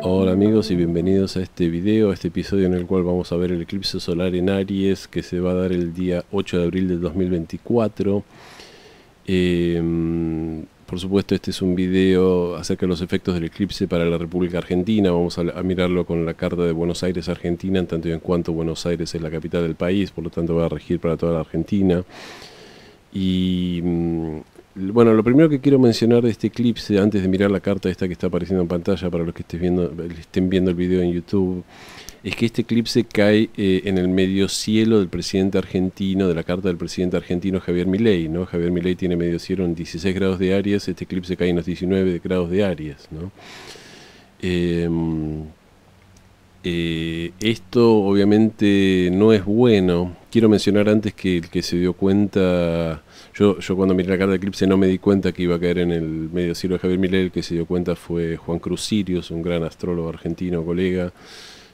Hola amigos y bienvenidos a este video, a este episodio en el cual vamos a ver el eclipse solar en Aries que se va a dar el día 8 de abril del 2024. Por supuesto, este es un video acerca de los efectos del eclipse para la República Argentina. Vamos a mirarlo con la carta de Buenos Aires, Argentina, en tanto y en cuanto Buenos Aires es la capital del país, por lo tanto va a regir para toda la Argentina. Y bueno, lo primero que quiero mencionar de este eclipse, antes de mirar la carta esta que está apareciendo en pantalla para los que estén viendo el video en YouTube, es que este eclipse cae en el medio cielo del presidente argentino, de la carta del presidente argentino Javier Milei, ¿no? Javier Milei tiene medio cielo en 16 grados de Aries, este eclipse cae en los 19 grados de Aries, ¿no? Esto obviamente no es bueno. Quiero mencionar antes que el que se dio cuenta, yo cuando miré la carta del eclipse no me di cuenta que iba a caer en el medio cielo de Javier Milei. El que se dio cuenta fue Juan Cruz Sirius, un gran astrólogo argentino, colega.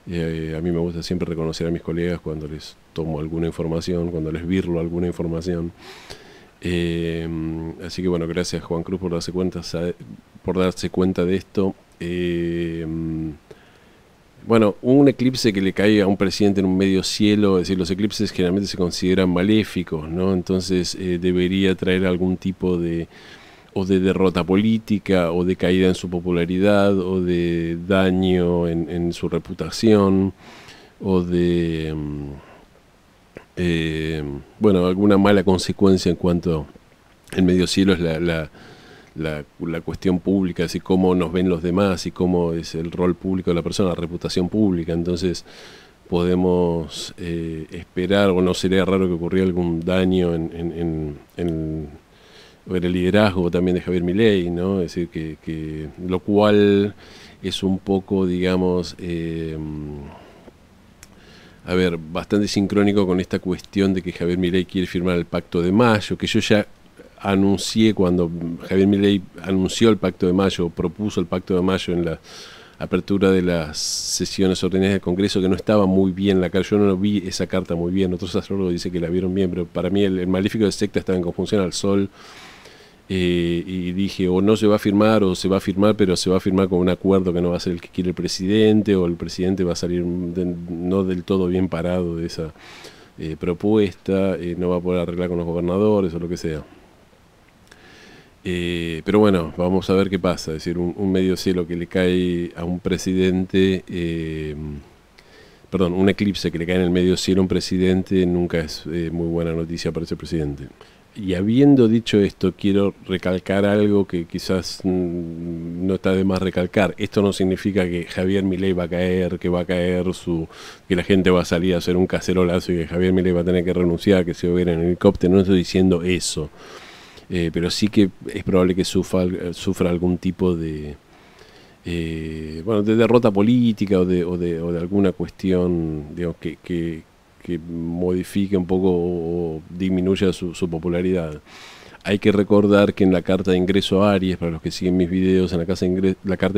A mí me gusta siempre reconocer a mis colegas cuando les tomo alguna información, cuando les birlo alguna información. Así que bueno, gracias Juan Cruz por darse cuenta de esto. Bueno, un eclipse que le cae a un presidente en un medio cielo, es decir, los eclipses generalmente se consideran maléficos, ¿no? Entonces debería traer algún tipo de derrota política, o de caída en su popularidad, o de daño en su reputación, o de, bueno, alguna mala consecuencia en cuanto el medio cielo es la cuestión pública, así cómo nos ven los demás y cómo es el rol público de la persona, la reputación pública. Entonces podemos esperar, o no sería raro que ocurriera algún daño en el liderazgo también de Javier Milei, ¿no? Es decir, que lo cual es un poco, digamos, bastante sincrónico con esta cuestión de que Javier Milei quiere firmar el Pacto de Mayo, que yo ya anuncié cuando Javier Milei anunció el Pacto de Mayo, propuso el Pacto de Mayo en la apertura de las sesiones ordinarias del Congreso, que no estaba muy bien la carta. Yo no vi esa carta muy bien, otros astrólogos dicen que la vieron bien, pero para mí el Maléfico de Secta estaba en conjunción al Sol, y dije, o no se va a firmar, o se va a firmar, pero se va a firmar con un acuerdo que no va a ser el que quiere el presidente, o el presidente va a salir no del todo bien parado de esa propuesta, no va a poder arreglar con los gobernadores o lo que sea. Pero bueno, vamos a ver qué pasa. Es decir, un medio cielo que le cae a un presidente, un eclipse que le cae en el medio cielo a un presidente nunca es muy buena noticia para ese presidente. Y habiendo dicho esto, quiero recalcar algo que quizás no está de más recalcar. Esto no significa que Javier Milei va a caer, que la gente va a salir a hacer un cacerolazo y que Javier Milei va a tener que renunciar, que se va a ir en helicóptero. No estoy diciendo eso. Pero sí que es probable que sufra algún tipo de derrota política, o de alguna cuestión, digamos, que modifique un poco o disminuya su popularidad. Hay que recordar que en la carta de ingreso a Aries, para los que siguen mis videos, en la carta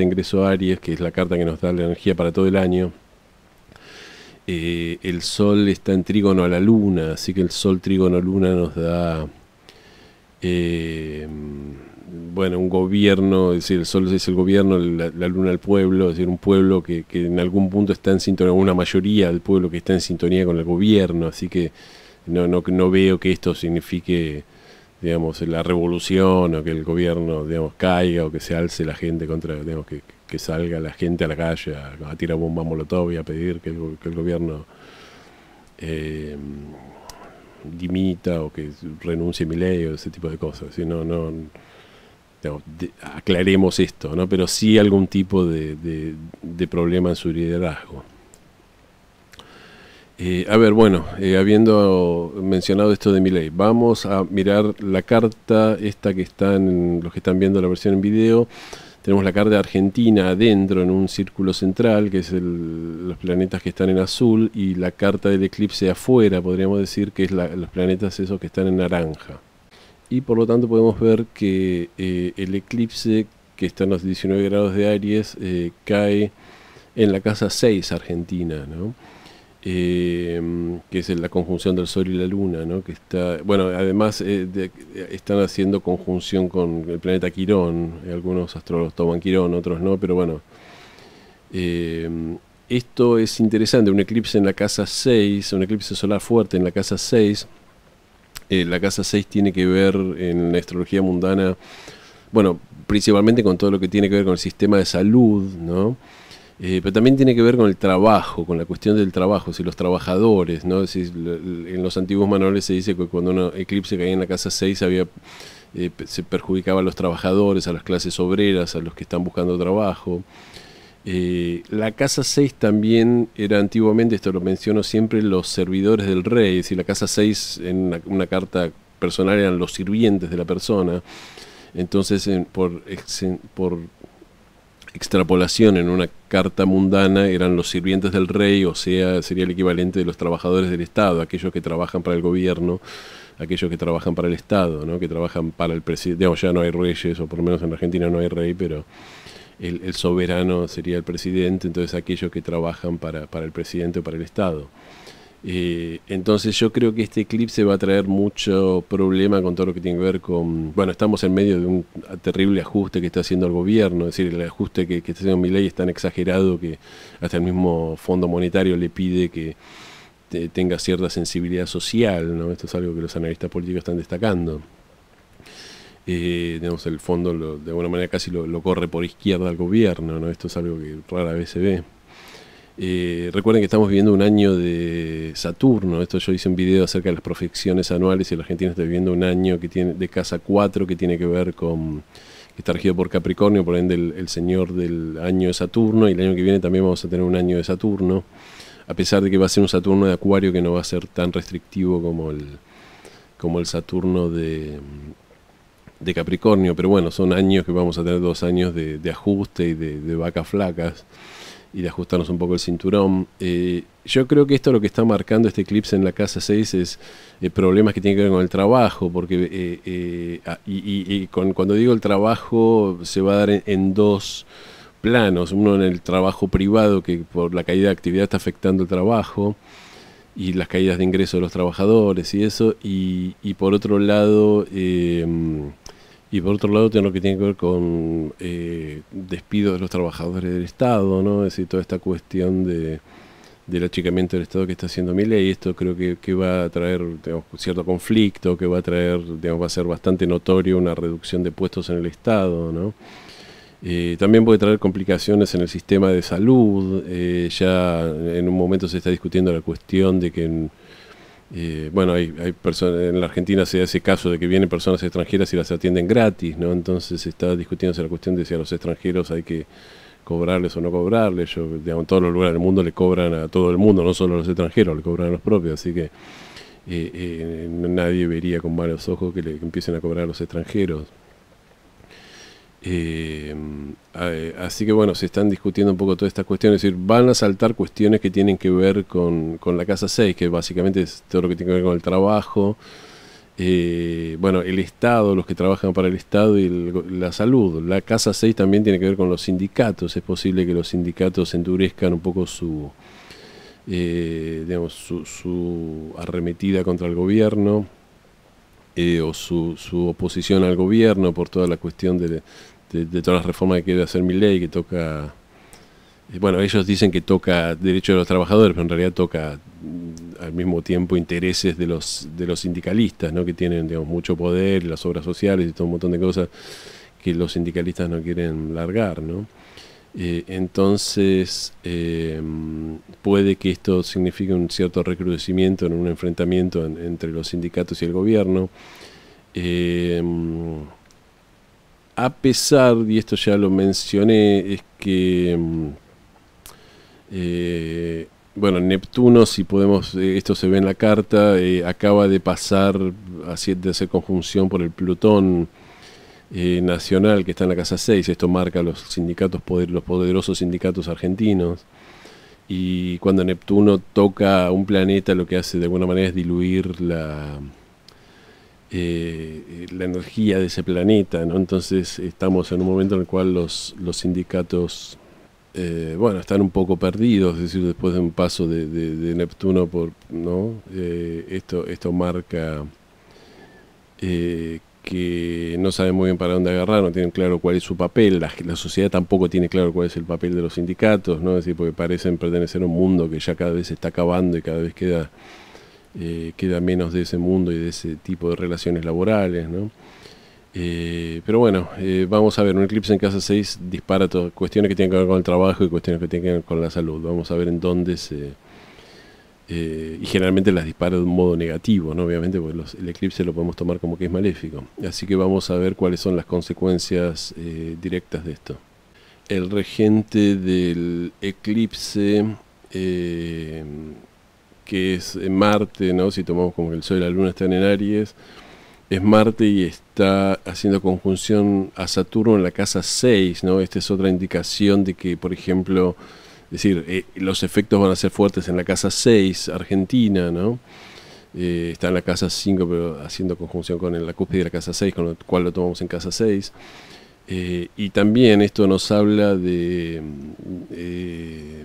de ingreso a Aries, que es la carta que nos da la energía para todo el año, el Sol está en trígono a la Luna, así que el Sol trígono a Luna nos da un gobierno, es decir, el Sol es el gobierno, la Luna el pueblo, es decir, un pueblo que en algún punto está en sintonía, una mayoría del pueblo que está en sintonía con el gobierno, así que no veo que esto signifique, digamos, la revolución, o que el gobierno, digamos, caiga, o que se alce la gente contra, digamos, que salga la gente a la calle a tirar bombas molotov y a pedir que el gobierno dimita, o que renuncie Milei, o ese tipo de cosas. ¿Sí? Aclaremos esto, ¿no? Pero sí algún tipo de problema en su liderazgo. Habiendo mencionado esto de Milei, vamos a mirar la carta esta los que están viendo la versión en video. Tenemos la carta de Argentina adentro en un círculo central, que es los planetas que están en azul, y la carta del eclipse afuera, podríamos decir que es los planetas esos que están en naranja. Y por lo tanto podemos ver que el eclipse, que está en los 19 grados de Aries, cae en la casa 6 Argentina, ¿no? Que es la conjunción del Sol y la Luna, ¿no? Que está, bueno, además están haciendo conjunción con el planeta Quirón. Algunos astrólogos toman Quirón, otros no, pero bueno, Eh, Esto es interesante, un eclipse en la casa 6, un eclipse solar fuerte en la casa 6. La casa 6 tiene que ver en la astrología mundana, bueno, principalmente con todo lo que tiene que ver con el sistema de salud, ¿no? Pero también tiene que ver con el trabajo, con la cuestión del trabajo, si los trabajadores, ¿no? En los antiguos manuales se dice que cuando un eclipse caía en la casa 6 se perjudicaba a los trabajadores, a las clases obreras, a los que están buscando trabajo. La casa 6 también era antiguamente, esto lo menciono siempre, los servidores del rey. Es decir, la casa 6 en una carta personal eran los sirvientes de la persona. Entonces, por extrapolación, en una carta mundana eran los sirvientes del rey, o sea, sería el equivalente de los trabajadores del Estado, aquellos que trabajan para el gobierno, aquellos que trabajan para el Estado, ¿no? Que trabajan para el presidente. Digamos, ya no hay reyes, o por lo menos en Argentina no hay rey, pero el soberano sería el presidente, entonces aquellos que trabajan para el presidente o para el Estado. Entonces yo creo que este eclipse va a traer mucho problema con todo lo que tiene que ver con... Bueno, estamos en medio de un terrible ajuste que está haciendo el gobierno, es decir, el ajuste que está haciendo Milei es tan exagerado que hasta el mismo Fondo Monetario le pide que tenga cierta sensibilidad social, ¿no? Esto es algo que los analistas políticos están destacando. Digamos, el fondo de alguna manera casi lo corre por izquierda al gobierno, ¿no? Esto es algo que rara vez se ve. Recuerden que estamos viviendo un año de Saturno. Esto yo hice un video acerca de las profecciones anuales y la Argentina está viviendo un año que tiene de casa 4 que tiene que ver con que está regido por Capricornio, por ende el señor del año de Saturno, y el año que viene también vamos a tener un año de Saturno, a pesar de que va a ser un Saturno de Acuario que no va a ser tan restrictivo como el Saturno de Capricornio, pero bueno, son años que vamos a tener 2 años de ajuste y de vacas flacas y de ajustarnos un poco el cinturón. Yo creo que esto lo que está marcando este eclipse en la casa 6 es problemas que tienen que ver con el trabajo, porque cuando digo el trabajo se va a dar en 2 planos, uno en el trabajo privado, que por la caída de actividad está afectando el trabajo, y las caídas de ingresos de los trabajadores y eso, y por otro lado... Y por otro lado, tiene lo que tiene que ver con despidos de los trabajadores del Estado, ¿no? Es decir, toda esta cuestión del achicamiento del Estado que está haciendo Milei. Esto creo que va a traer, digamos, cierto conflicto, que va a traer, digamos, va a ser bastante notorio una reducción de puestos en el Estado, ¿no? También puede traer complicaciones en el sistema de salud. Ya en un momento se está discutiendo la cuestión de que bueno, hay personas en la Argentina se hace caso de que vienen personas extranjeras y las atienden gratis, ¿no? Entonces se está discutiéndose la cuestión de si a los extranjeros hay que cobrarles o no cobrarles. Digamos, en todos los lugares del mundo le cobran a todo el mundo, no solo a los extranjeros, le cobran a los propios, así que nadie vería con malos ojos que empiecen a cobrar a los extranjeros. Así que bueno, se están discutiendo un poco todas estas cuestiones, es decir, van a saltar cuestiones que tienen que ver con la casa 6, que básicamente es todo lo que tiene que ver con el trabajo, bueno, el Estado, los que trabajan para el Estado y la salud. La casa 6 también tiene que ver con los sindicatos. Es posible que los sindicatos endurezcan un poco digamos, su arremetida contra el gobierno, o su oposición al gobierno por toda la cuestión de todas las reformas que quiere hacer Milei, que toca, bueno, ellos dicen que toca derechos de los trabajadores, pero en realidad toca al mismo tiempo intereses de los sindicalistas, ¿no? Que tienen, digamos, mucho poder, las obras sociales y todo un montón de cosas que los sindicalistas no quieren largar, ¿no? Entonces puede que esto signifique un cierto recrudecimiento en un enfrentamiento entre los sindicatos y el gobierno, a pesar, y esto ya lo mencioné, es que bueno, Neptuno, si podemos, esto se ve en la carta, acaba de pasar, de hacer conjunción por el Plutón nacional que está en la casa 6. Esto marca los sindicatos, los poderosos sindicatos argentinos, y cuando Neptuno toca un planeta lo que hace de alguna manera es diluir la energía de ese planeta, ¿no? Entonces estamos en un momento en el cual los sindicatos bueno, están un poco perdidos, es decir, después de un paso de Neptuno ¿no? Esto marca que que no saben muy bien para dónde agarrar, no tienen claro cuál es su papel, la sociedad tampoco tiene claro cuál es el papel de los sindicatos, ¿no? Es decir, porque parecen pertenecer a un mundo que ya cada vez se está acabando y cada vez queda menos de ese mundo y de ese tipo de relaciones laborales, ¿no? Pero bueno, vamos a ver, un eclipse en casa 6 dispara todas cuestiones que tienen que ver con el trabajo y cuestiones que tienen que ver con la salud. Vamos a ver en dónde y generalmente las dispara de un modo negativo, ¿no? Obviamente, porque el eclipse lo podemos tomar como que es maléfico. Así que vamos a ver cuáles son las consecuencias directas de esto. El regente del eclipse, que es Marte, ¿no? Si tomamos como que el Sol y la Luna están en Aries, es Marte y está haciendo conjunción a Saturno en la casa 6, ¿no? Esta es otra indicación de que, por ejemplo, es decir, los efectos van a ser fuertes en la casa 6, Argentina, ¿no? Está en la casa 5, pero haciendo conjunción con la cúspide de la casa 6, con lo cual lo tomamos en casa 6. Y también esto nos habla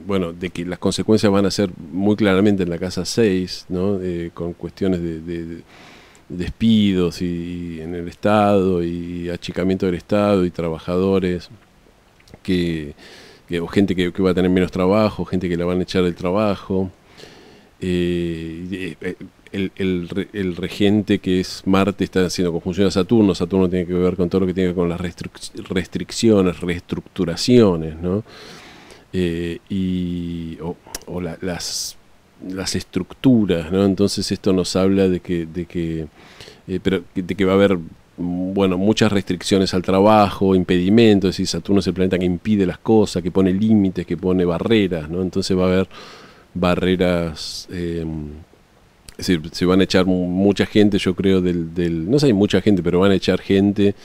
bueno, de que las consecuencias van a ser muy claramente en la casa 6, ¿no? Con cuestiones de despidos y en el Estado y achicamiento del Estado y trabajadores o gente que va a tener menos trabajo, gente que la van a echar del trabajo. El regente, que es Marte, está haciendo conjunción a Saturno. Saturno tiene que ver con todo lo que tiene que ver con las restricciones, reestructuraciones, ¿no? Las estructuras, ¿no? Entonces esto nos habla de que va a haber, bueno, muchas restricciones al trabajo, impedimentos. Es decir, Saturno es el planeta que impide las cosas, que pone límites, que pone barreras, ¿no? Entonces va a haber barreras, es decir, se van a echar mucha gente, yo creo, no sé, mucha gente, pero van a echar gente,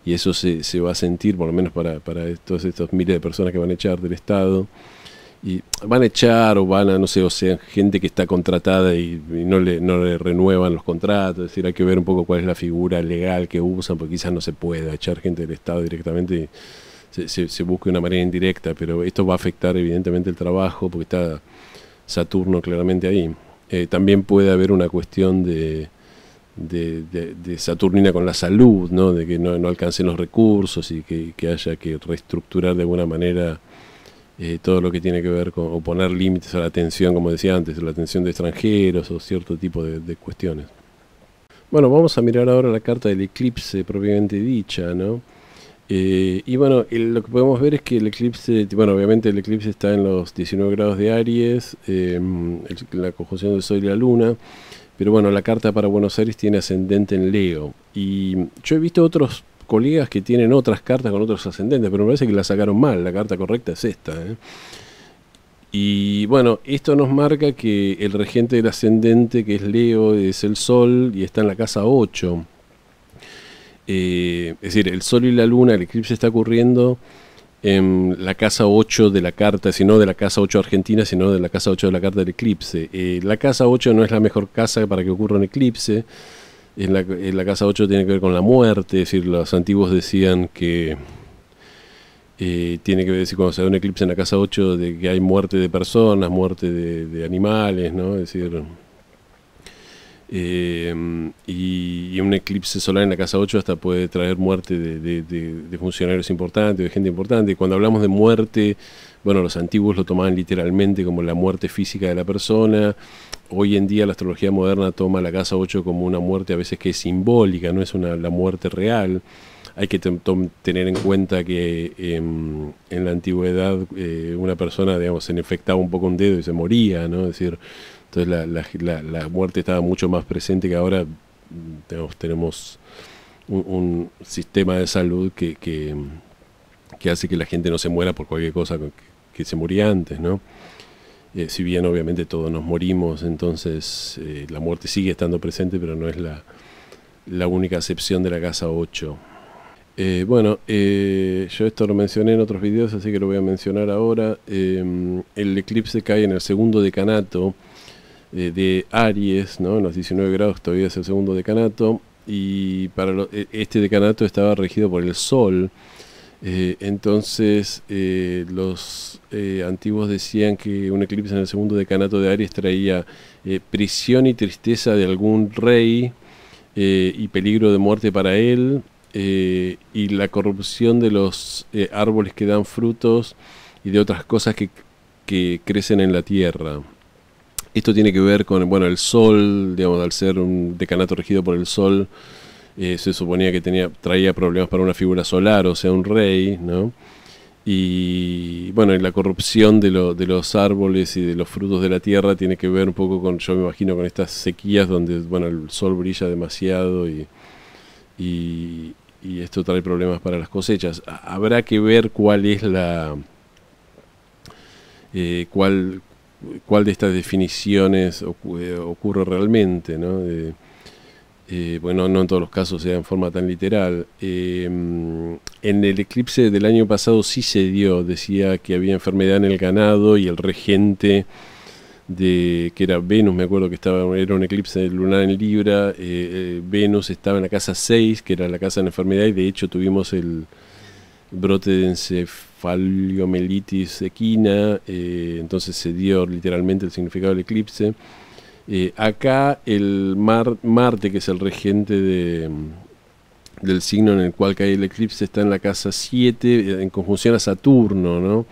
y eso se va a sentir, por lo menos para todos estos miles de personas que van a echar del Estado. Y van a echar o van a, no sé, o sea, gente que está contratada y no le renuevan los contratos. Es decir, hay que ver un poco cuál es la figura legal que usan, porque quizás no se pueda echar gente del Estado directamente y se busque una manera indirecta, pero esto va a afectar evidentemente el trabajo porque está Saturno claramente ahí. También puede haber una cuestión de Saturnina con la salud, ¿no? De que no alcancen los recursos y que haya que reestructurar de alguna manera todo lo que tiene que ver con, o poner límites a la atención, como decía antes, la atención de extranjeros o cierto tipo de cuestiones. Bueno, vamos a mirar ahora la carta del eclipse propiamente dicha, ¿no? Y bueno, lo que podemos ver es que el eclipse, bueno, obviamente el eclipse está en los 19 grados de Aries, la conjunción del Sol y la Luna, pero bueno, la carta para Buenos Aires tiene ascendente en Leo. Y yo he visto otros colegas que tienen otras cartas con otros ascendentes, pero me parece que la sacaron mal. La carta correcta es esta, ¿eh? Y bueno, esto nos marca que el regente del ascendente, que es Leo, es el Sol y está en la casa 8. Es decir, el Sol y la Luna, el eclipse está ocurriendo en la casa 8 de la carta, sino de la casa 8 argentina, sino de la casa 8 de la carta del eclipse. La casa 8 no es la mejor casa para que ocurra un eclipse. En la casa 8 tiene que ver con la muerte, es decir, los antiguos decían que tiene que ver, cuando se da un eclipse en la casa 8, de que hay muerte de personas, muerte de animales, ¿no? Es decir, y un eclipse solar en la casa 8 hasta puede traer muerte de funcionarios importantes, de gente importante. Y cuando hablamos de muerte, bueno, los antiguos lo tomaban literalmente como la muerte física de la persona. Hoy en día la astrología moderna toma la casa 8 como una muerte a veces que es simbólica, no es la muerte real. Hay que tener en cuenta que en la antigüedad una persona, digamos, se le infectaba un poco un dedo y se moría, ¿no? Es decir, entonces la muerte estaba mucho más presente que ahora. Tenemos un sistema de salud que hace que la gente no se muera por cualquier cosa que se moría antes, ¿no? Si bien obviamente todos nos morimos, entonces la muerte sigue estando presente, pero no es la única acepción de la casa 8. Bueno, yo esto lo mencioné en otros videos, así que lo voy a mencionar ahora. El eclipse cae en el segundo decanato de Aries, ¿no? En los 19 grados todavía es el segundo decanato, y para este decanato estaba regido por el Sol. Entonces los antiguos decían que un eclipse en el segundo decanato de Aries traía prisión y tristeza de algún rey, y peligro de muerte para él, y la corrupción de los árboles que dan frutos y de otras cosas que crecen en la tierra. Esto tiene que ver con, bueno, el sol, digamos, al ser un decanato regido por el sol, se suponía que traía problemas para una figura solar, o sea, un rey, ¿no? Y bueno, y la corrupción de los árboles y de los frutos de la tierra tiene que ver un poco con, yo me imagino, con estas sequías donde, bueno, el sol brilla demasiado y, y esto trae problemas para las cosechas. Habrá que ver cuál es cuál de estas definiciones ocurre realmente, ¿no? Bueno, no en todos los casos sea en forma tan literal. En el eclipse del año pasado sí se dio, decía que había enfermedad en el ganado y el regente que era Venus, me acuerdo que era un eclipse lunar en Libra, Venus estaba en la casa 6, que era la casa de la enfermedad, y de hecho tuvimos el brote de encefaliomelitis equina, entonces se dio literalmente el significado del eclipse. Acá el Marte, que es el regente del signo en el cual cae el eclipse, está en la casa 7, en conjunción a Saturno, ¿no?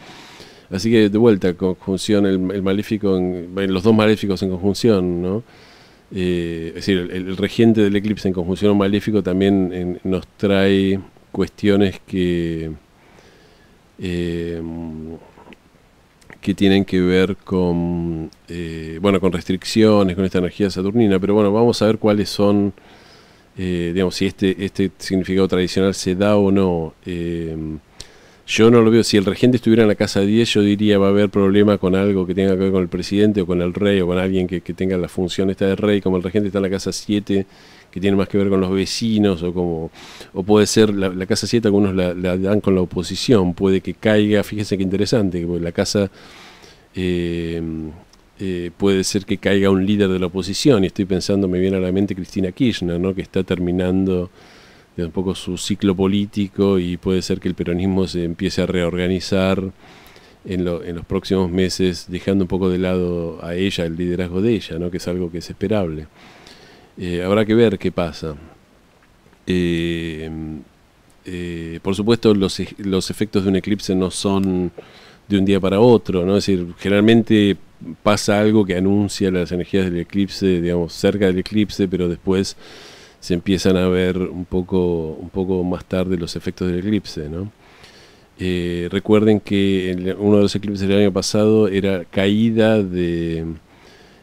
Así que de vuelta, conjunción, el maléfico, los dos maléficos en conjunción, ¿no? Es decir, el regente del eclipse en conjunción a un maléfico también nos trae cuestiones que tienen que ver con, bueno, con restricciones, con esta energía saturnina, pero bueno, vamos a ver cuáles son, digamos, si este significado tradicional se da o no. Yo no lo veo. Si el regente estuviera en la casa 10, yo diría va a haber problema con algo que tenga que ver con el presidente o con el rey o con alguien que tenga la función esta de rey. Como el regente está en la casa 7, que tiene más que ver con los vecinos, o puede ser la casa 7, algunos la dan con la oposición, puede que caiga. Fíjese qué interesante, porque la casa puede ser que caiga un líder de la oposición, y estoy pensando, me viene a la mente Cristina Kirchner, ¿no? Que está terminando un poco su ciclo político, y puede ser que el peronismo se empiece a reorganizar en los próximos meses, dejando un poco de lado a ella, el liderazgo de ella, ¿no? Que es algo que es esperable. Habrá que ver qué pasa. Por supuesto, los efectos de un eclipse no son de un día para otro, ¿no? Es decir, generalmente pasa algo que anuncia las energías del eclipse, digamos, cerca del eclipse, pero después se empiezan a ver un poco más tarde los efectos del eclipse, ¿no? Recuerden que uno de los eclipses del año pasado era caída de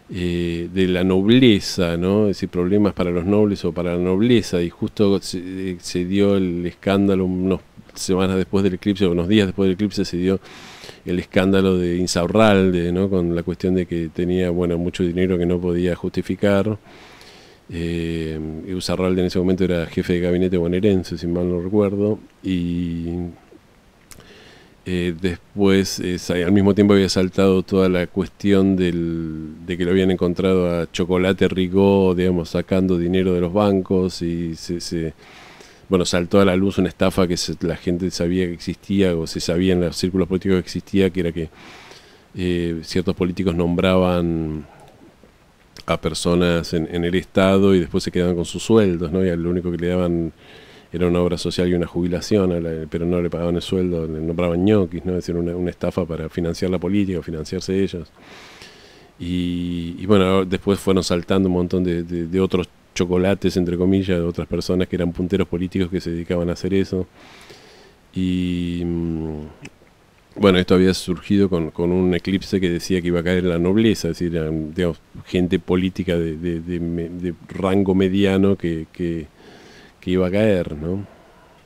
la nobleza, ¿no? Es decir, problemas para los nobles o para la nobleza, y justo se dio el escándalo unas semanas después del eclipse, o unos días después del eclipse, se dio el escándalo de Insaurralde, ¿no? Con la cuestión de que tenía, bueno, mucho dinero que no podía justificar. Insaurralde en ese momento era jefe de gabinete bonaerense, si mal no recuerdo, y después al mismo tiempo había saltado toda la cuestión de que lo habían encontrado a Chocolate Rigaud, digamos, sacando dinero de los bancos, y bueno, saltó a la luz una estafa que la gente sabía que existía, o se sabía en los círculos políticos que existía, que era que ciertos políticos nombraban a personas en el Estado y después se quedaban con sus sueldos, ¿no? Y lo único que le daban era una obra social y una jubilación, pero no le pagaban el sueldo, le nombraban ñoquis, ¿no? Es decir, una estafa para financiar la política, financiarse ellos. Y bueno, después fueron saltando un montón de otros chocolates, entre comillas, de otras personas que eran punteros políticos que se dedicaban a hacer eso. Y bueno, esto había surgido con un eclipse que decía que iba a caer la nobleza, es decir, digamos, gente política de rango mediano que iba a caer, ¿no?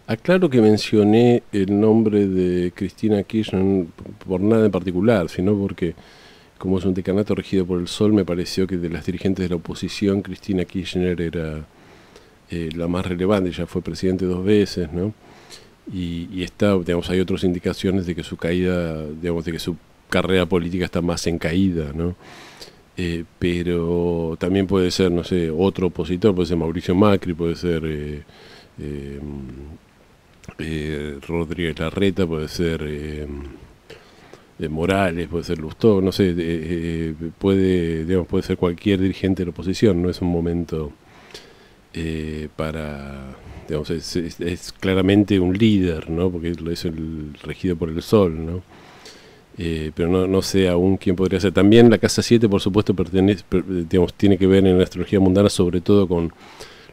Aclaro que mencioné el nombre de Cristina Kirchner por nada en particular, sino porque, como es un decanato regido por el Sol, me pareció que de las dirigentes de la oposición, Cristina Kirchner era la más relevante. Ya fue presidente 2 veces, ¿no? Y está, digamos, hay otras indicaciones de que su caída, digamos, de que su carrera política está más en caída, ¿no? Pero también puede ser, no sé, otro opositor, puede ser Mauricio Macri, puede ser Rodríguez Larreta, puede ser Morales, puede ser Lustó, no sé, puede ser cualquier dirigente de la oposición, no es un momento para, digamos, es claramente un líder, ¿no? Porque es el regido por el sol, ¿no? Pero no sé aún quién podría ser. También la casa 7, por supuesto, digamos, tiene que ver en la astrología mundana sobre todo con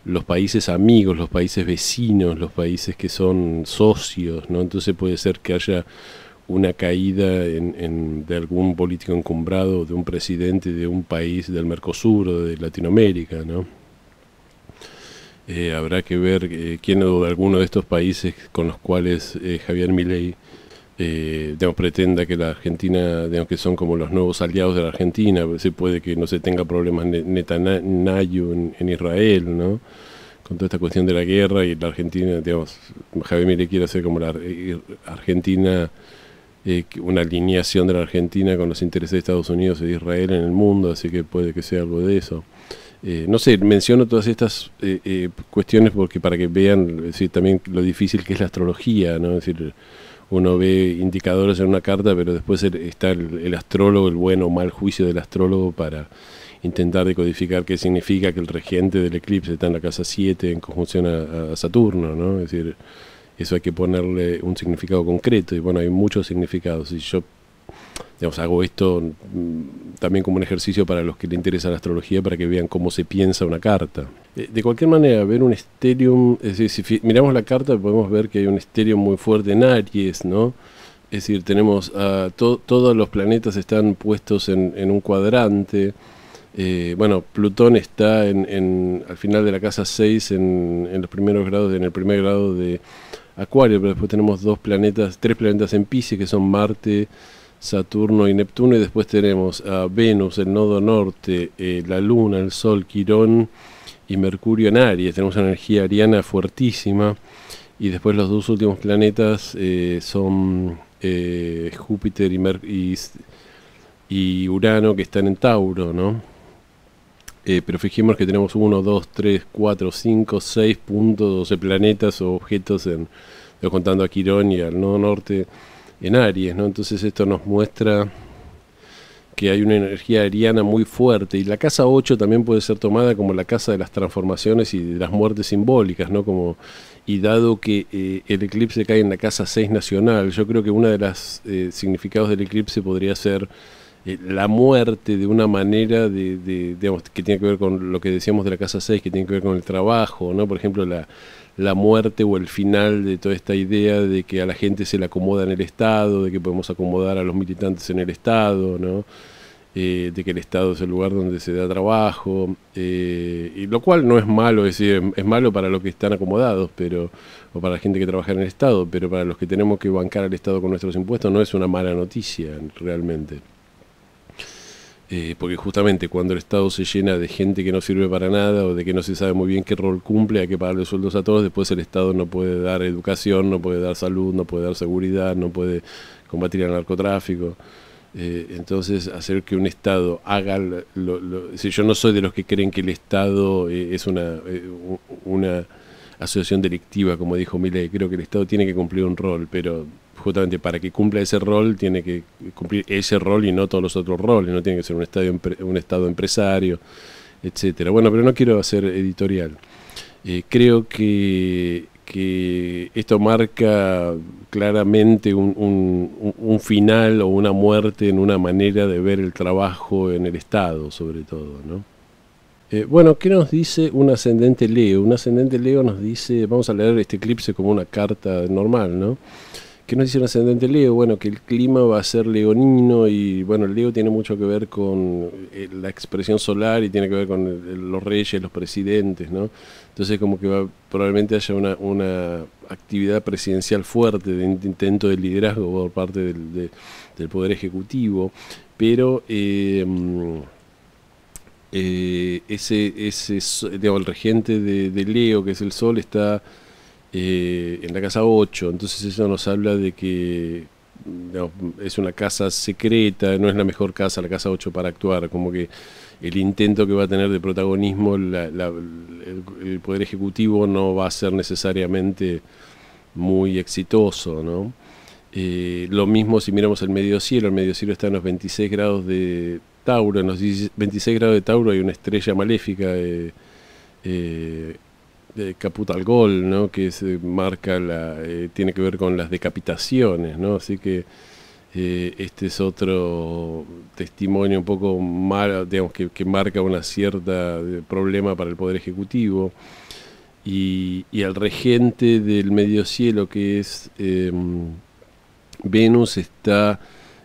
los países amigos, los países vecinos, los países que son socios, ¿no? Entonces puede ser que haya una caída de algún político encumbrado, de un presidente de un país del Mercosur o de Latinoamérica, ¿no? Habrá que ver quién o de alguno de estos países con los cuales Javier Milei digamos, pretenda que la Argentina, digamos, que son como los nuevos aliados de la Argentina. Se puede que no se tenga problemas Netanyahu en Israel, ¿no? Con toda esta cuestión de la guerra, y la Argentina, digamos, Javier Milei quiere hacer como la Argentina, una alineación de la Argentina con los intereses de Estados Unidos e de Israel en el mundo, así que puede que sea algo de eso. No sé, menciono todas estas cuestiones porque para que vean, es decir, también lo difícil que es la astrología, ¿no? Es decir, uno ve indicadores en una carta, pero después está el astrólogo, el buen o mal juicio del astrólogo para intentar decodificar qué significa que el regente del eclipse está en la casa 7 en conjunción a Saturno, ¿no? Es decir, eso hay que ponerle un significado concreto, y bueno, hay muchos significados, y yo, digamos, hago esto también como un ejercicio para los que les interesa la astrología, para que vean cómo se piensa una carta. De cualquier manera, ver un stellium, es decir, si miramos la carta podemos ver que hay un stellium muy fuerte en Aries, ¿no? Es decir, tenemos todos los planetas están puestos en un cuadrante. Bueno, Plutón está al final de la casa 6 en los primeros grados, en el primer grado de Acuario, pero después tenemos tres planetas en Piscis, que son Marte, Saturno y Neptuno, y después tenemos a Venus, el nodo norte, la Luna, el Sol, Quirón y Mercurio en Aries. Tenemos una energía ariana fuertísima, y después los dos últimos planetas son Júpiter y Urano, que están en Tauro, ¿no? Pero fijemos que tenemos 1, 2, 3, 4, 5, 6 puntos, 12 planetas o objetos, contando a Quirón y al nodo norte, en Aries, ¿no? Entonces esto nos muestra que hay una energía ariana muy fuerte, y la casa 8 también puede ser tomada como la casa de las transformaciones y de las muertes simbólicas, ¿no? Y dado que el eclipse cae en la casa 6 nacional, yo creo que uno de los significados del eclipse podría ser la muerte de una manera digamos, que tiene que ver con lo que decíamos de la casa 6, que tiene que ver con el trabajo, ¿no? Por ejemplo, la muerte o el final de toda esta idea de que a la gente se le acomoda en el Estado, de que podemos acomodar a los militantes en el Estado, ¿no? De que el Estado es el lugar donde se da trabajo, y lo cual no es malo, es decir, es malo para los que están acomodados, o para la gente que trabaja en el Estado, pero para los que tenemos que bancar al Estado con nuestros impuestos no es una mala noticia realmente. Porque justamente cuando el Estado se llena de gente que no sirve para nada, o de que no se sabe muy bien qué rol cumple, hay que pagarle sueldos a todos, después el Estado no puede dar educación, no puede dar salud, no puede dar seguridad, no puede combatir el narcotráfico. Entonces, hacer que un Estado haga si yo no soy de los que creen que el Estado es una asociación delictiva, como dijo Milei. Creo que el Estado tiene que cumplir un rol, pero justamente para que cumpla ese rol tiene que cumplir ese rol y no todos los otros roles. No tiene que ser un Estado empresario, etcétera. Bueno, pero no quiero hacer editorial. Creo que esto marca claramente un final o una muerte en una manera de ver el trabajo en el Estado, sobre todo, ¿no? Bueno, ¿qué nos dice un ascendente Leo? Un ascendente Leo nos dice, vamos a leer este eclipse como una carta normal, ¿no? ¿Qué nos dice un ascendente Leo? Bueno, que el clima va a ser leonino, y bueno, el Leo tiene mucho que ver con la expresión solar, y tiene que ver con los reyes, los presidentes, ¿no? Entonces como que probablemente haya una actividad presidencial fuerte, de intento de liderazgo por parte del Poder Ejecutivo, pero digamos, el regente de Leo, que es el Sol, está en la casa 8, entonces eso nos habla de que, digamos, es una casa secreta, no es la mejor casa, la casa 8, para actuar, como que el intento que va a tener de protagonismo el Poder Ejecutivo no va a ser necesariamente muy exitoso, ¿no? Lo mismo si miramos el medio cielo está en los 26 grados de Tauro. En los 26 grados de Tauro hay una estrella maléfica, Caput al Gol, ¿no? Que marca tiene que ver con las decapitaciones, ¿no? Así que este es otro testimonio un poco malo, digamos, que marca una cierta problema para el Poder Ejecutivo. Y el regente del medio cielo, que es Venus, está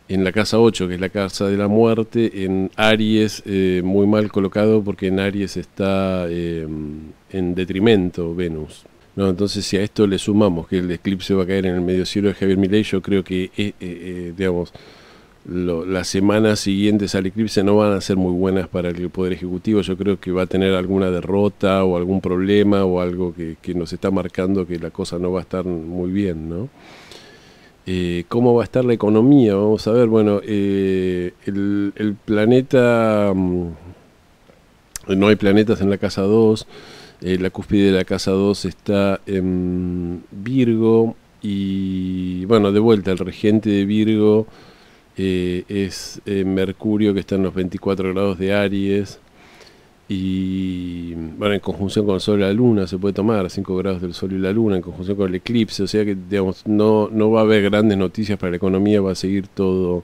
en la casa 8, que es la casa de la muerte, en Aries, muy mal colocado porque en Aries está en detrimento Venus. No, entonces, si a esto le sumamos que el eclipse va a caer en el medio cielo de Javier Milei, yo creo que digamos, las semanas siguientes al eclipse no van a ser muy buenas para el Poder Ejecutivo. Yo creo que va a tener alguna derrota o algún problema o algo que nos está marcando que la cosa no va a estar muy bien, ¿no? ¿Cómo va a estar la economía? Vamos a ver, bueno, el planeta, no hay planetas en la casa 2, la cúspide de la casa 2 está en Virgo y, bueno, de vuelta, el regente de Virgo es Mercurio, que está en los 24 grados de Aries y, bueno, en conjunción con el Sol y la Luna se puede tomar, 5 grados del Sol y la Luna, en conjunción con el eclipse, o sea que, digamos, no va a haber grandes noticias para la economía, va a seguir todo.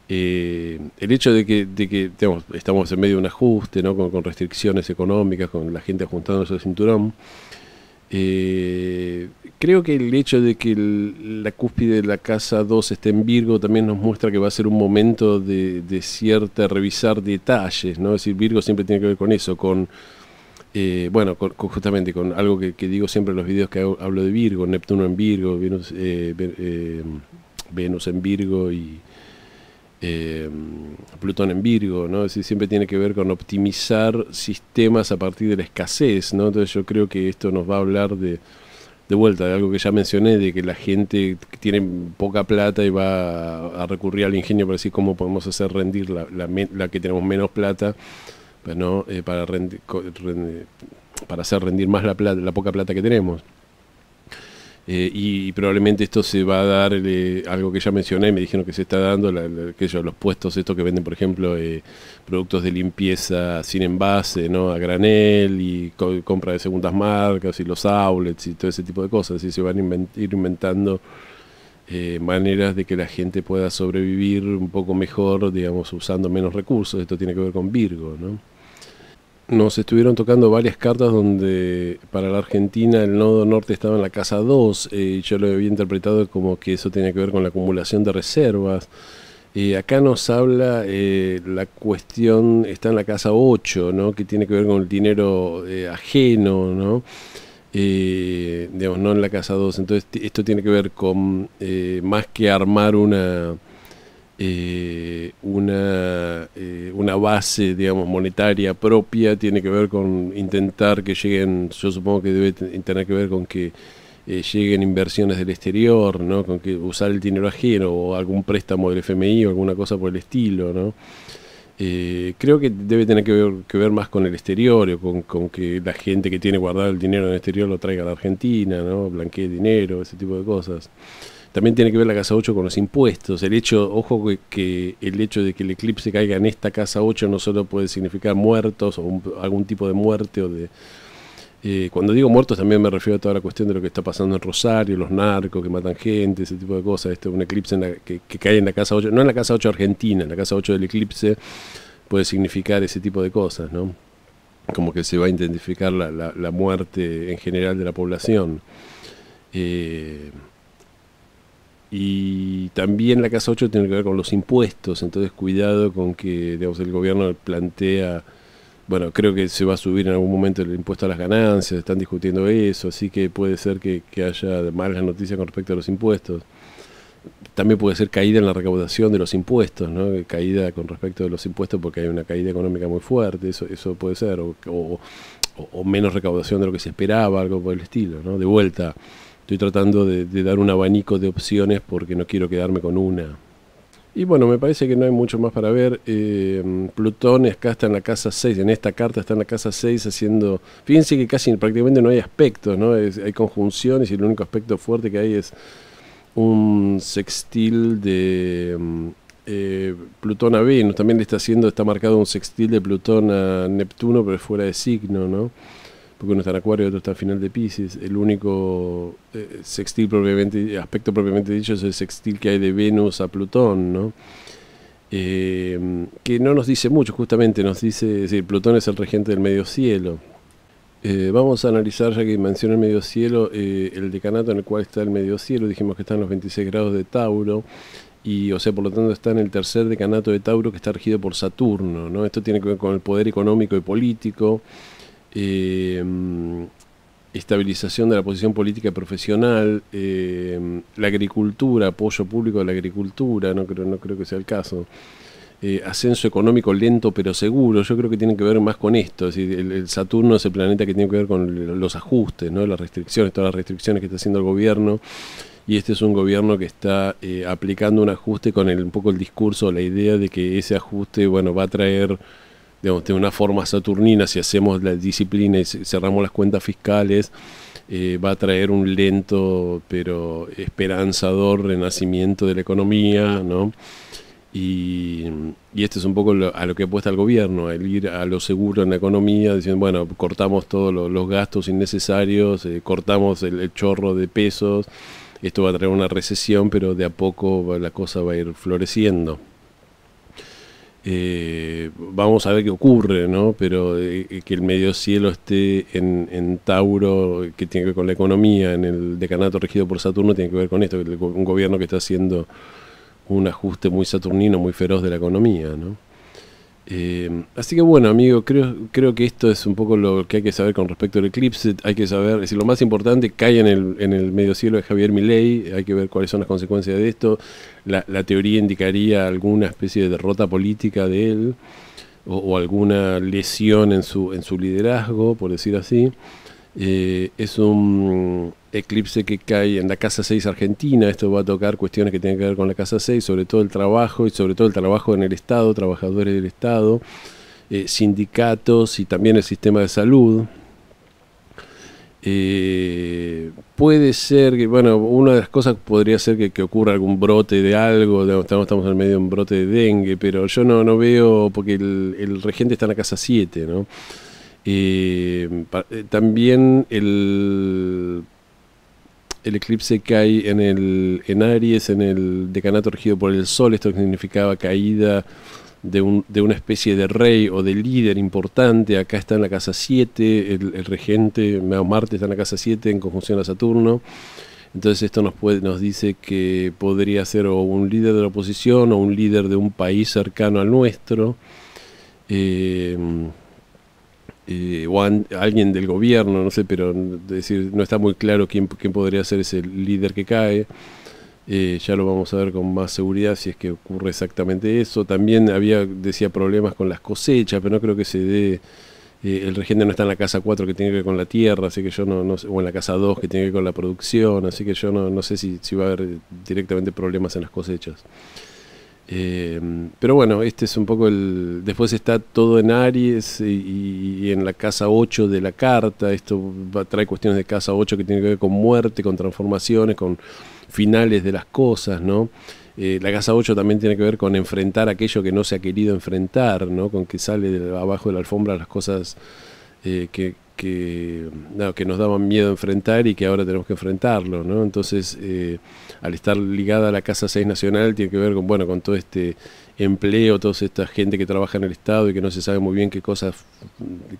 El hecho de que digamos, estamos en medio de un ajuste, ¿no? con restricciones económicas, con la gente ajustándose el cinturón, creo que el hecho de que la cúspide de la casa 2 esté en Virgo también nos muestra que va a ser un momento de cierta revisar detalles, ¿no? Es decir, Virgo siempre tiene que ver con eso, bueno, justamente con algo que digo siempre en los videos que hablo de Virgo, Neptuno en Virgo, Venus en Virgo y Plutón en Virgo, ¿no? Es decir, siempre tiene que ver con optimizar sistemas a partir de la escasez, ¿no? Entonces yo creo que esto nos va a hablar de vuelta, de algo que ya mencioné, de que la gente tiene poca plata y va a recurrir al ingenio para decir cómo podemos hacer rendir la que tenemos menos plata, pues, ¿no? Para hacer rendir más la poca plata que tenemos. Y probablemente esto se va a dar, algo que ya mencioné, me dijeron que se está dando, los puestos estos que venden, por ejemplo, productos de limpieza sin envase, ¿no? A granel y compra de segundas marcas y los outlets y todo ese tipo de cosas, y se van a ir inventando maneras de que la gente pueda sobrevivir un poco mejor, digamos, usando menos recursos. Esto tiene que ver con Virgo, ¿no? Nos estuvieron tocando varias cartas donde para la Argentina el nodo norte estaba en la casa 2, yo lo había interpretado como que eso tenía que ver con la acumulación de reservas. Acá nos habla, la cuestión está en la casa 8, ¿no? Que tiene que ver con el dinero ajeno, ¿no? Digamos, no en la casa 2. Entonces esto tiene que ver con, más que armar una base, digamos, monetaria propia, tiene que ver con intentar que lleguen, yo supongo que debe tener que ver con que lleguen inversiones del exterior, ¿no? Con que usar el dinero ajeno o algún préstamo del FMI o alguna cosa por el estilo, ¿no? Creo que debe tener que ver más con el exterior, o con que la gente que tiene guardado el dinero en el exterior lo traiga a la Argentina, ¿no? Blanquee dinero, ese tipo de cosas. También tiene que ver la casa 8 con los impuestos. Ojo que el hecho de que el eclipse caiga en esta casa 8 no solo puede significar muertos o algún tipo de muerte o de... cuando digo muertos también me refiero a toda la cuestión de lo que está pasando en Rosario, los narcos que matan gente, ese tipo de cosas. Un eclipse que cae en la casa 8, no en la casa 8 argentina, en la casa 8 del eclipse puede significar ese tipo de cosas, ¿no? Como que se va a identificar la muerte en general de la población. Y también la casa 8 tiene que ver con los impuestos, entonces cuidado con que, digamos, el gobierno plantea, bueno, creo que se va a subir en algún momento el impuesto a las ganancias, están discutiendo eso, así que puede ser que haya malas noticias con respecto a los impuestos. También puede ser caída en la recaudación de los impuestos, ¿no? Caída con respecto de los impuestos porque hay una caída económica muy fuerte, eso puede ser, o menos recaudación de lo que se esperaba, algo por el estilo, ¿no? De vuelta, estoy tratando de dar un abanico de opciones porque no quiero quedarme con una. Y bueno, me parece que no hay mucho más para ver. Plutón acá está en la casa 6, en esta carta está en la casa 6 haciendo... Fíjense que prácticamente no hay aspectos, ¿no? Hay conjunciones y el único aspecto fuerte que hay es un sextil de Plutón a Venus. También está marcado un sextil de Plutón a Neptuno, pero fuera de signo, ¿no? porque uno está en Acuario y otro está al final de Piscis. El único sextil aspecto propiamente dicho es el sextil que hay de Venus a Plutón, ¿no? Que no nos dice mucho, justamente nos dice, es decir, Plutón es el regente del medio cielo. Vamos a analizar, ya que mencioné el medio cielo, el decanato en el cual está el medio cielo. Dijimos que está en los 26 grados de Tauro, y o sea, por lo tanto está en el tercer decanato de Tauro, que está regido por Saturno, ¿no? Esto tiene que ver con el poder económico y político, estabilización de la posición política y profesional, la agricultura, apoyo público a la agricultura, no creo que sea el caso. Ascenso económico lento pero seguro. Yo creo que tiene que ver más con esto, es decir, el Saturno es el planeta que tiene que ver con los ajustes, ¿no? Las restricciones, todas las restricciones que está haciendo el gobierno, y este es un gobierno que está aplicando un ajuste con un poco el discurso, la idea de que ese ajuste, bueno, va a traer, digamos, de una forma saturnina, si hacemos la disciplina y cerramos las cuentas fiscales, va a traer un lento pero esperanzador renacimiento de la economía, ¿no? Y esto es un poco a lo que apuesta el gobierno, el ir a lo seguro en la economía, diciendo, bueno, cortamos todos los gastos innecesarios, cortamos el chorro de pesos, esto va a traer una recesión, pero de a poco la cosa va a ir floreciendo. Vamos a ver qué ocurre, ¿no? Pero que el medio cielo esté en Tauro, que tiene que ver con la economía, en el decanato regido por Saturno, tiene que ver con esto, un gobierno que está haciendo un ajuste muy saturnino, muy feroz de la economía, ¿no? Así que bueno, amigo, creo que esto es un poco lo que hay que saber con respecto al eclipse. Hay que saber, es decir, lo más importante, cae en el medio cielo de Javier Milei. Hay que ver cuáles son las consecuencias de esto. La teoría indicaría alguna especie de derrota política de él, o alguna lesión en su liderazgo, por decir así. Es un eclipse que cae en la casa 6 argentina. Esto va a tocar cuestiones que tienen que ver con la casa 6, sobre todo el trabajo, y sobre todo el trabajo en el Estado, trabajadores del Estado, sindicatos y también el sistema de salud. Puede ser que, bueno, una de las cosas podría ser que ocurra algún brote de algo, estamos en medio de un brote de dengue, pero yo no veo, porque el regente está en la casa 7, ¿no? También el eclipse cae en Aries, en el decanato regido por el Sol. Esto significaba caída de una especie de rey o de líder importante. Acá está en la casa 7, el regente, Marte está en la casa 7 en conjunción a Saturno. Entonces esto nos dice que podría ser o un líder de la oposición o un líder de un país cercano al nuestro. O alguien del gobierno, no sé, pero decir, no está muy claro quién podría ser ese líder que cae. Ya lo vamos a ver con más seguridad si es que ocurre exactamente eso. También decía problemas con las cosechas, pero no creo que se dé. El regente no está en la casa 4, que tiene que ver con la tierra, así que yo no sé, o en la casa 2, que tiene que ver con la producción, así que yo no sé si va a haber directamente problemas en las cosechas. Pero bueno, este es un poco después está todo en Aries y en la casa 8 de la carta. Esto trae cuestiones de casa 8 que tienen que ver con muerte, con transformaciones, con finales de las cosas, ¿no? La casa 8 también tiene que ver con enfrentar aquello que no se ha querido enfrentar, ¿no? Con que sale abajo de la alfombra las cosas que nos daban miedo enfrentar y que ahora tenemos que enfrentarlo, ¿no? Entonces, al estar ligada a la casa 6 nacional, tiene que ver con todo este empleo, toda esta gente que trabaja en el Estado y que no se sabe muy bien qué cosas,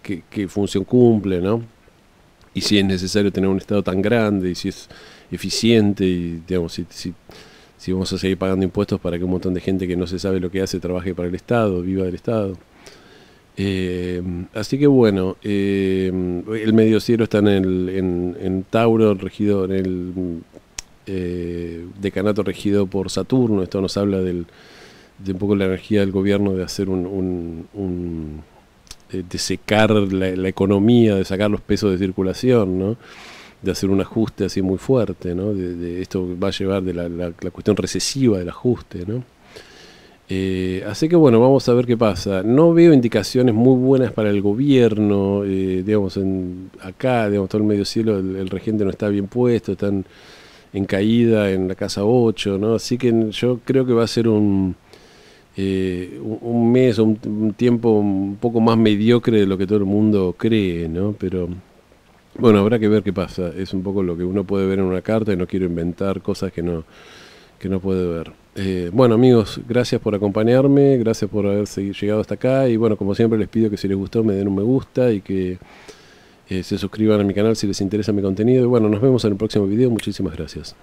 qué función cumple, ¿no? Y si es necesario tener un Estado tan grande, y si es eficiente, y digamos, si vamos a seguir pagando impuestos para que un montón de gente que no se sabe lo que hace trabaje para el Estado, viva del Estado. Así que bueno, el medio cielo está en Tauro, regido en el decanato regido por Saturno. Esto nos habla de un poco la energía del gobierno de hacer de secar la economía, de sacar los pesos de circulación, ¿no? De hacer un ajuste así muy fuerte, ¿no? Esto va a llevar de la cuestión recesiva del ajuste, ¿no? Así que bueno, vamos a ver qué pasa. No veo indicaciones muy buenas para el gobierno, digamos, acá, digamos, todo el medio cielo, el regente no está bien puesto, están en caída en la casa 8, ¿no? Así que yo creo que va a ser un mes, un tiempo un poco más mediocre de lo que todo el mundo cree, ¿no? Pero Bueno, habrá que ver qué pasa. Es un poco lo que uno puede ver en una carta y no quiero inventar cosas que no puede ver. Bueno amigos, gracias por acompañarme, gracias por haber llegado hasta acá y bueno, como siempre les pido que si les gustó me den un me gusta y que se suscriban a mi canal si les interesa mi contenido y bueno, nos vemos en el próximo video, muchísimas gracias.